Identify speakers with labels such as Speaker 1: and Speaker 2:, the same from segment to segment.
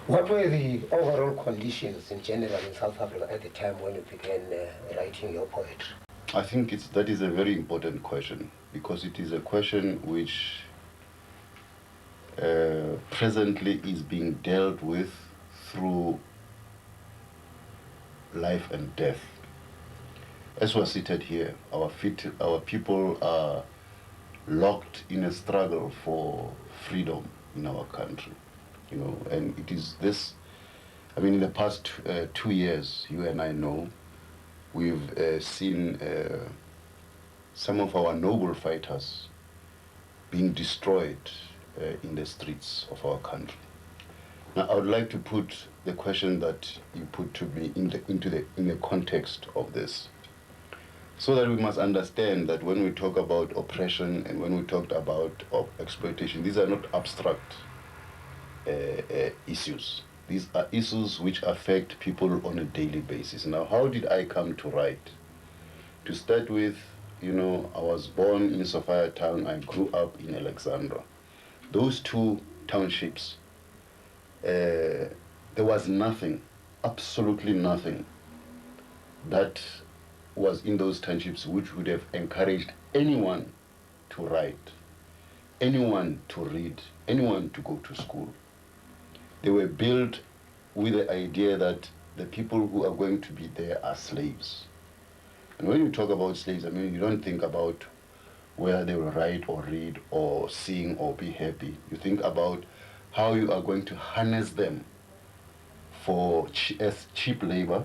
Speaker 1: What were the overall conditions in general in South Africa at the time when you began writing your poetry?
Speaker 2: I think that is a very important question, because it is a question which presently is being dealt with through life and death. As we're seated here, our people are locked in a struggle for freedom in our country, and it is this. I mean, in the past 2 years, you and I know, we've seen some of our noble fighters being destroyed in the streets of our country. Now, I would like to put the question that you put to me in the context of this, so that we must understand that when we talk about oppression and when we talk about exploitation, these are not abstract issues. These are issues which affect people on a daily basis. Now, how did I come to write? To start with, I was born in Sophiatown. I grew up in Alexandra. Those two townships, there was nothing, absolutely nothing, that was in those townships which would have encouraged anyone to write, anyone to read, anyone to go to school. They were built with the idea that the people who are going to be there are slaves. And when you talk about slaves, I mean, you don't think about whether they will write or read or sing or be happy. You think about how you are going to harness them for as cheap labor,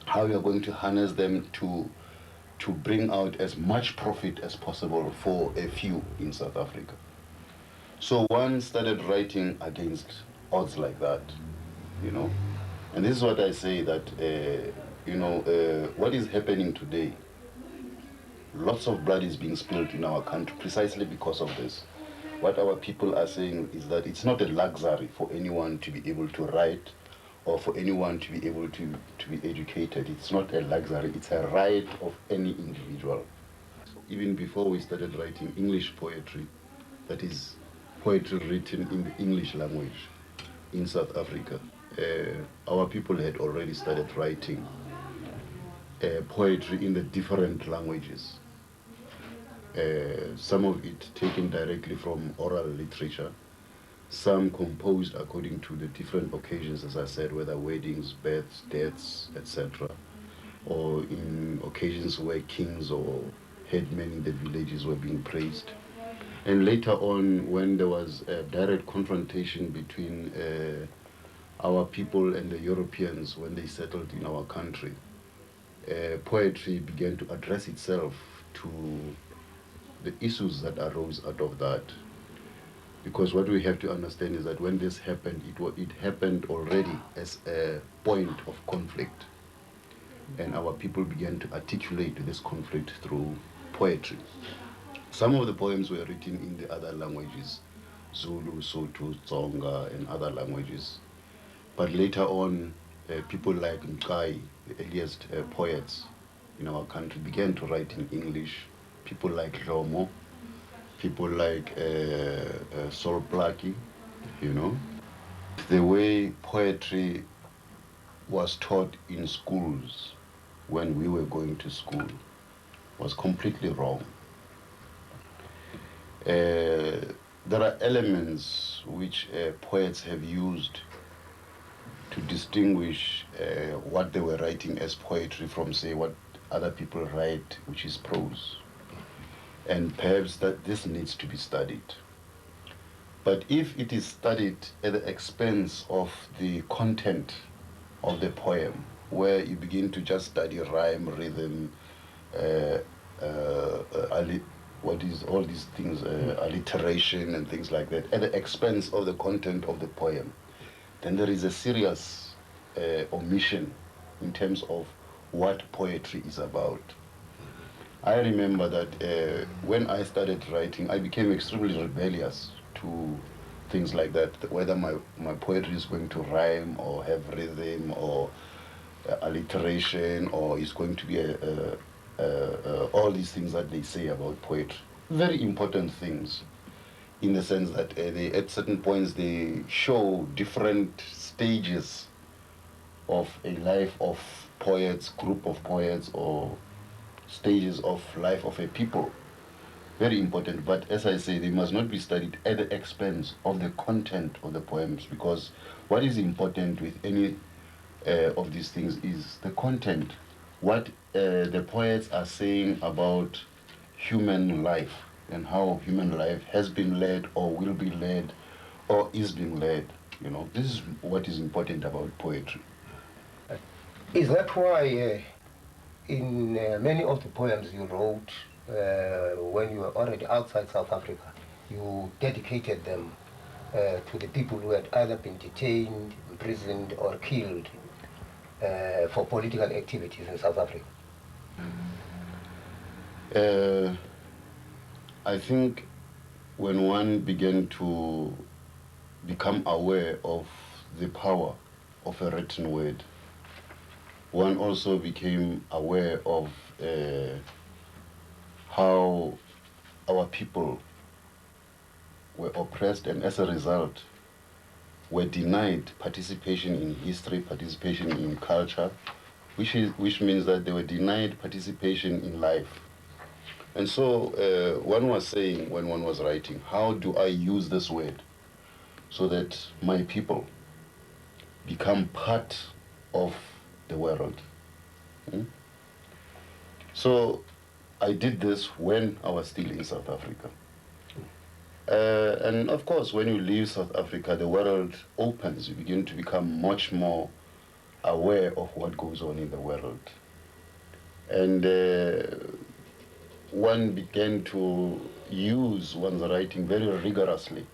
Speaker 2: how you are going to harness them to bring out as much profit as possible for a few in South Africa. So one started writing against odds like that, And this is what I say, that, what is happening today, lots of blood is being spilled in our country precisely because of this. What our people are saying is that it's not a luxury for anyone to be able to write or for anyone to be able to be educated. It's not a luxury, it's a right of any individual. Even before we started writing English poetry, that is poetry written in the English language in South Africa, our people had already started writing poetry in the different languages. Some of it taken directly from oral literature, some composed according to the different occasions, as I said, whether weddings, births, deaths, etc., or in occasions where kings or headmen in the villages were being praised. And later on, when there was a direct confrontation between our people and the Europeans when they settled in our country, poetry began to address itself to the issues that arose out of that. Because what we have to understand is that when this happened, it happened already as a point of conflict. And our people began to articulate this conflict through poetry. Some of the poems were written in the other languages, Zulu, Sotho, Tsonga, and other languages. But later on, people like Mkai, the earliest poets in our country, began to write in English. People like Romo, people like Sol Plaatje, The way poetry was taught in schools when we were going to school was completely wrong. There are elements which poets have used to distinguish what they were writing as poetry from, say, what other people write, which is prose. And perhaps that this needs to be studied. But if it is studied at the expense of the content of the poem, where you begin to just study rhyme, rhythm, what is all these things, alliteration and things like that, at the expense of the content of the poem, then there is a serious omission in terms of what poetry is about. I remember that when I started writing, I became extremely rebellious to things like that, whether my poetry is going to rhyme or have rhythm or alliteration, or is going to be all these things that they say about poetry. Very important things. in the sense that they, at certain points they show different stages of a life of poets, group of poets, or stages of life of a people. Very important, but as I say, they must not be studied at the expense of the content of the poems, because what is important with any of these things is the content, what the poets are saying about human life and how human life has been led or will be led or is being led. You know, this is what is important about poetry.
Speaker 1: Is that why in many of the poems you wrote when you were already outside South Africa, you dedicated them to the people who had either been detained, imprisoned, or killed for political activities in South Africa?
Speaker 2: I think when one began to become aware of the power of a written word, one also became aware of how our people were oppressed, and as a result were denied participation in history, participation in culture, which means that they were denied participation in life. And so one was saying when one was writing, how do I use this word so that my people become part of the world? So I did this when I was still in South Africa. And of course, when you leave South Africa, the world opens. You begin to become much more aware of what goes on in the world. And one began to use one's writing very rigorously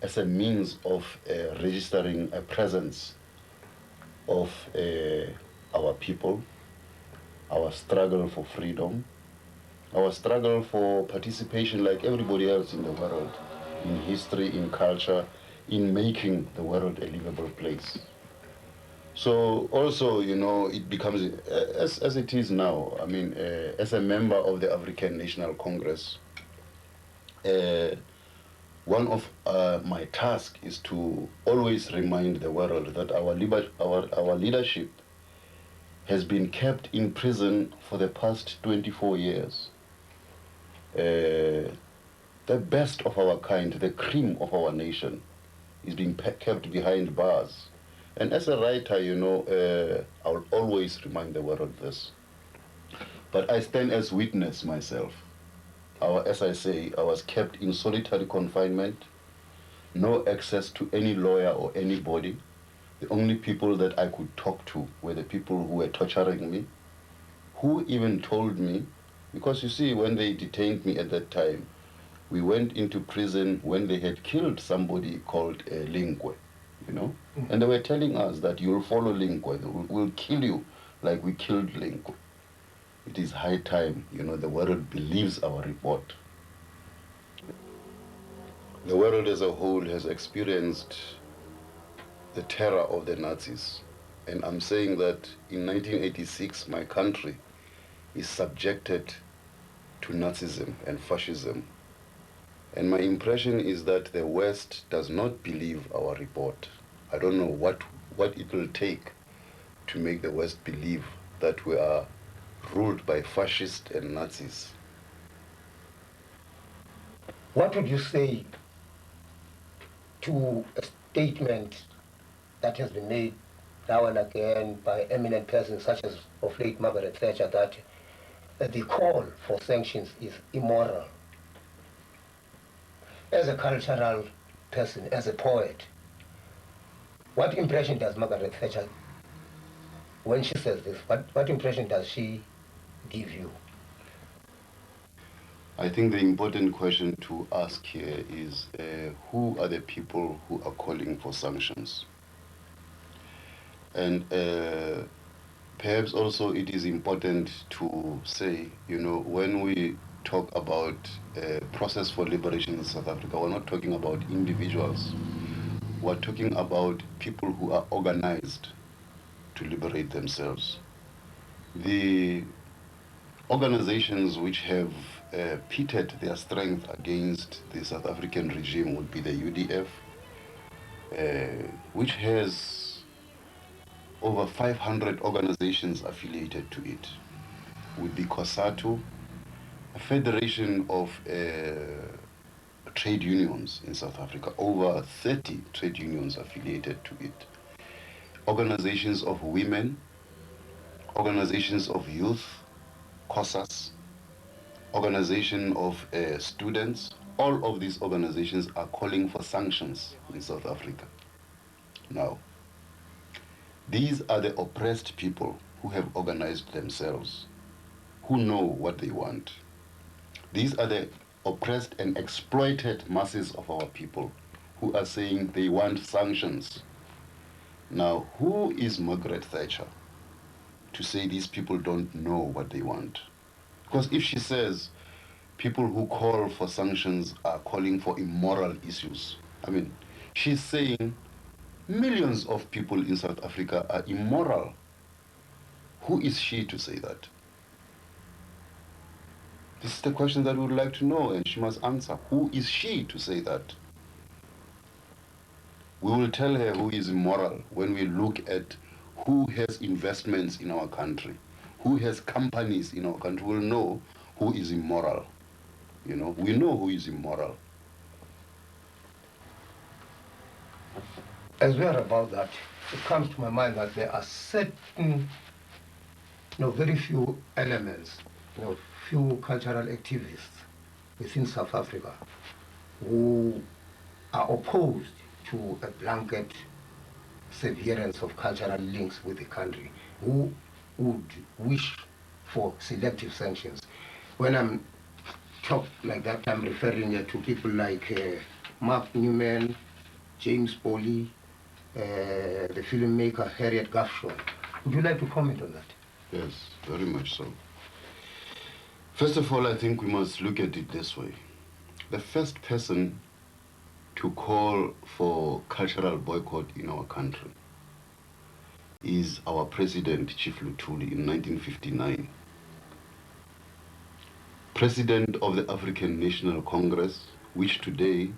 Speaker 2: as a means of registering a presence of our people, our struggle for freedom, our struggle for participation like everybody else in the world, in history, in culture, in making the world a livable place. So also, you know, it becomes, as it is now, I mean, as a member of the African National Congress, one of my tasks is to always remind the world that our leadership has been kept in prison for the past 24 years. The best of our kind, the cream of our nation, is being kept behind bars. And as a writer, you know, I'll always remind the world of this. But I stand as witness myself. As I say, I was kept in solitary confinement, no access to any lawyer or anybody. The only people that I could talk to were the people who were torturing me, who even told me, because you see, when they detained me at that time, we went into prison when they had killed somebody called Linkwe, you know? And they were telling us that you'll follow Linkwe, we'll kill you like we killed Linkwe. It is high time, you know, the world believes our report. The world as a whole has experienced the terror of the Nazis. And I'm saying that in 1986, my country is subjected to Nazism and fascism. And my impression is that the West does not believe our report. I don't know what it will take to make the West believe that we are ruled by fascists and Nazis.
Speaker 1: What would you say to a statement that has been made now and again by eminent persons such as of late Margaret Thatcher, that the call for sanctions is immoral? As a cultural person, as a poet, what impression does Margaret Thatcher, when she says this, what impression does she give you?
Speaker 2: I think the important question to ask here is who are the people who are calling for sanctions? And perhaps also it is important to say, you know, when we talk about process for liberation in South Africa, we're not talking about individuals. We're talking about people who are organized to liberate themselves. The organizations which have pitted their strength against the South African regime would be the UDF, which has over 500 organizations affiliated to it. Would be COSATU, a federation of trade unions in South Africa, over 30 trade unions affiliated to it. Organizations of women, organizations of youth, COSAS, organization of students, all of these organizations are calling for sanctions in South Africa. Now, these are the oppressed people who have organized themselves, who know what they want. These are the oppressed and exploited masses of our people who are saying they want sanctions. Now, who is Margaret Thatcher to say these people don't know what they want? Because if she says people who call for sanctions are calling for immoral issues, I mean, she's saying millions of people in South Africa are immoral. Who is she to say that? This is the question that we would like to know, and she must answer. Who is she to say that? We will tell her who is immoral when we look at who has investments in our country, who has companies in our country. We'll know who is immoral. You know, we know who is immoral.
Speaker 1: As we are about that, it comes to my mind that there are certain, very few elements, few cultural activists within South Africa who are opposed to a blanket severance of cultural links with the country, who would wish for selective sanctions. When I'm talking like that, I'm referring to people like Mark Newman, James Foley, the filmmaker Harriet Gafshon. Would you like to comment on that?
Speaker 2: Yes, very much so. First of all, I think we must look at it this way. The first person to call for cultural boycott in our country is our president, Chief Luthuli, in 1959. President of the African National Congress, which today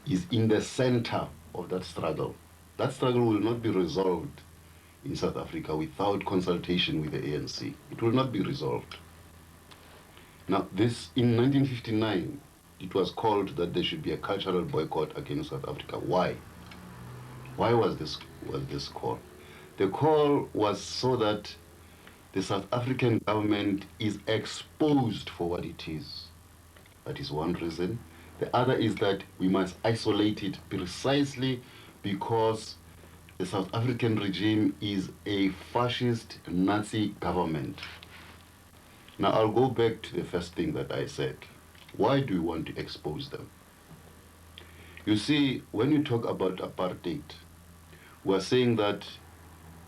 Speaker 2: is in the center of that struggle. That struggle will not be resolved in South Africa without consultation with the ANC. It will not be resolved. Now, this, in 1959, it was called that there should be a cultural boycott against South Africa. Why? Why was this call? The call was so that the South African government is exposed for what it is. That is one reason. The other is that we must isolate it precisely because the South African regime is a fascist Nazi government. Now, I'll go back to the first thing that I said. Why do you want to expose them? You see, when you talk about apartheid, we're saying that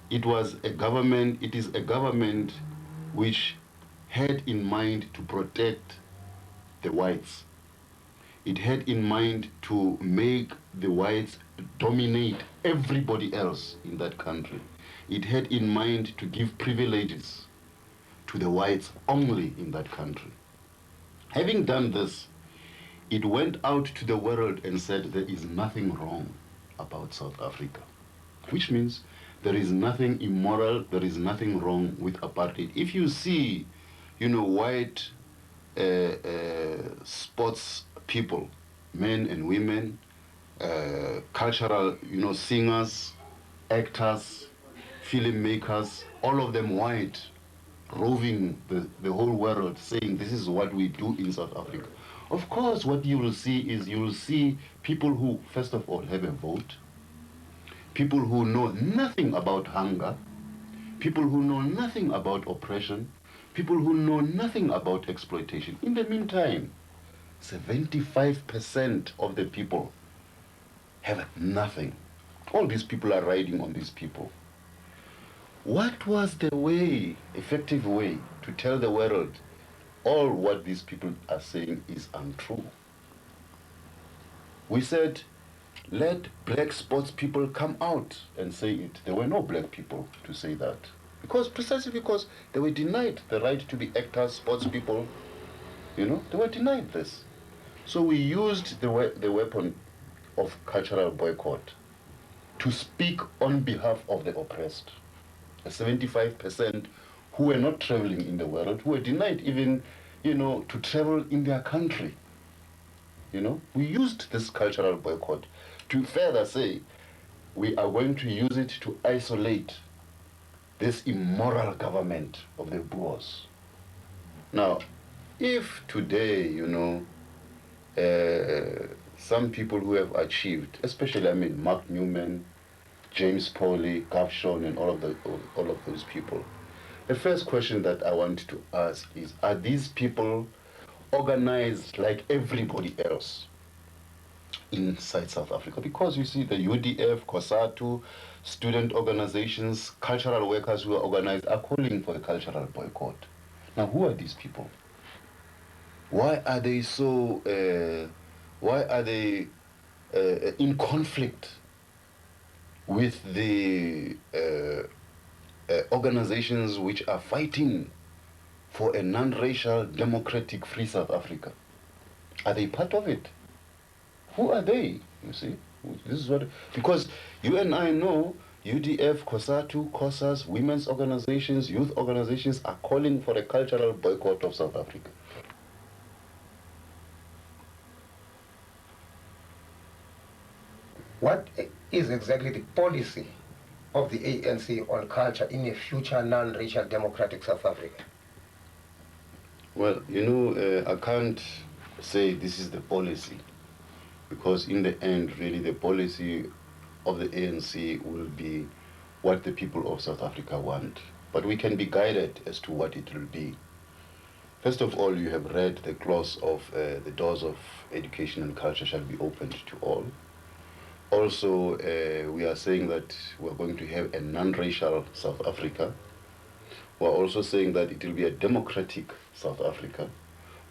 Speaker 2: it is a government which had in mind to protect the whites. It had in mind to make the whites dominate everybody else in that country. It had in mind to give privileges to the whites only in that country. Having done this, it went out to the world and said there is nothing wrong about South Africa, which means there is nothing immoral, there is nothing wrong with apartheid. If you see, white sports people, men and women, cultural, singers, actors, filmmakers, all of them white, roving the whole world saying this is what we do in South Africa. Of course, what you will see is people who, first of all, have a vote, people who know nothing about hunger, people who know nothing about oppression, people who know nothing about exploitation. In the meantime, 75% of the people have nothing. All these people are riding on these people. What was the effective way to tell the world all what these people are saying is untrue? We said, let black sports people come out and say it. There were no black people to say that. Precisely because they were denied the right to be actors, sports people, You know, they were denied this. So we used the weapon of cultural boycott to speak on behalf of the oppressed. 75% who were not traveling in the world, who were denied even, you know, to travel in their country. You know, we used this cultural boycott to further say we are going to use it to isolate this immoral government of the Boers. Now, if today, you know, some people who have achieved, especially, I mean, Mark Newman, James Pauly, Gavshon, and all of those people, the first question that I want to ask is, are these people organized like everybody else inside South Africa? Because you see the UDF, COSATU, student organizations, cultural workers who are organized are calling for a cultural boycott. Now, who are these people? Why are they so, why are they in conflict with the organizations which are fighting for a non-racial, democratic, free South Africa? Are they part of it? Who are they? You see, this is what, because you and I know UDF, COSATU, COSAS, women's organizations, youth organizations are calling for a cultural boycott of South Africa.
Speaker 1: What is exactly the policy of the ANC on culture in a future non-racial democratic South Africa?
Speaker 2: Well, you know, I can't say this is the policy, because in the end, really, the policy of the ANC will be what the people of South Africa want. But we can be guided as to what it will be. First of all, you have read the clause of the doors of education and culture shall be opened to all. Also, we are saying that we're going to have a non-racial South Africa. We're also saying that it will be a democratic South Africa.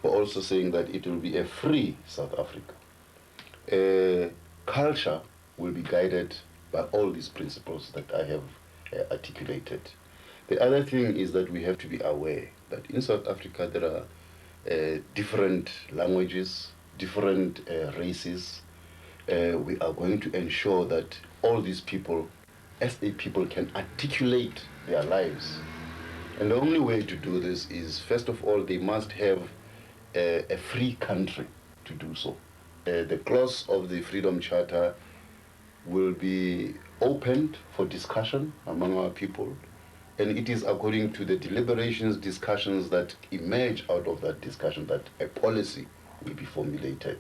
Speaker 2: We're also saying that it will be a free South Africa. Culture will be guided by all these principles that I have articulated. The other thing is that we have to be aware that in South Africa there are different languages, different races. We are going to ensure that all these people, as a people, can articulate their lives. And the only way to do this is, first of all, they must have a free country to do so. The clause of the Freedom Charter will be opened for discussion among our people, and it is according to the deliberations, discussions that emerge out of that discussion that a policy will be formulated.